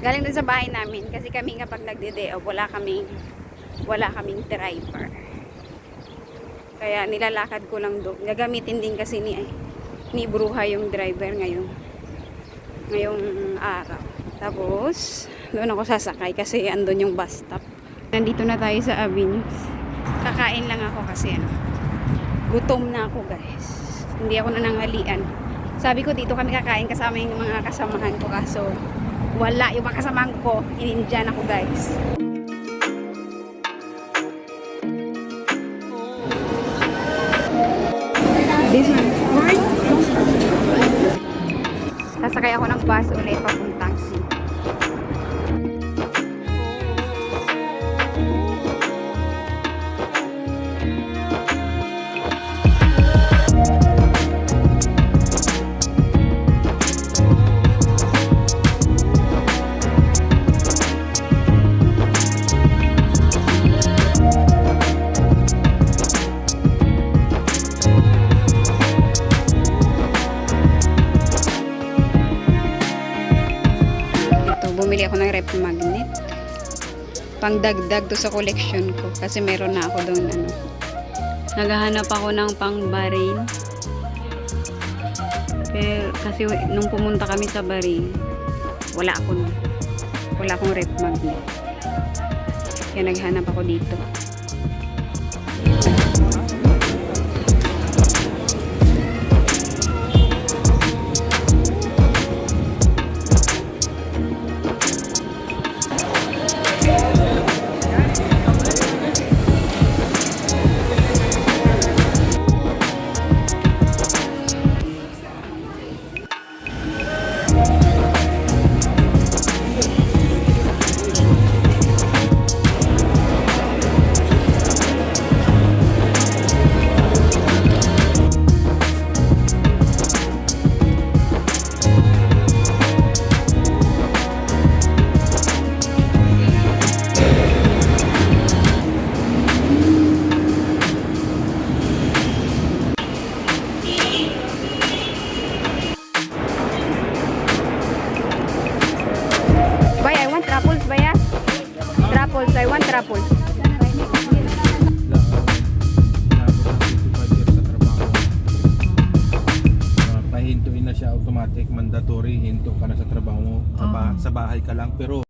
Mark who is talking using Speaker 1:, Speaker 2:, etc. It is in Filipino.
Speaker 1: Galing dun sa bahay namin kasi kami kapag nagde-day off, wala kaming driver. Kaya nilalakad ko lang doon. Gagamitin din kasi ni Bruha yung driver ngayong araw. Tapos doon ako sasakay kasi andun yung bus stop. Nandito na tayo sa Avenues. Kakain lang ako kasi gutom na ako, guys. Hindi ako nananghalian. Sabi ko dito kami kakain kasama yung mga kasamahan ko, kaso wala yung mga kasamahan ko. Inindiyan ako, guys. This one. Sasakay ako ng bus ulit papuntang City. Bumili ako ng rep magnet. Pangdagdag to sa collection ko kasi meron na ako doon naghahanap ako ng pang Bahrain. Pero kasi nung pumunta kami sa Bahrain, wala akong rep magnet. Kaya naghahanap ako dito. Truffles ba yan? Truffles, I want truffles.
Speaker 2: Pahintuin na siya automatic, mandatory, hinto ka na sa trabaho mo, sa bahay ka lang, pero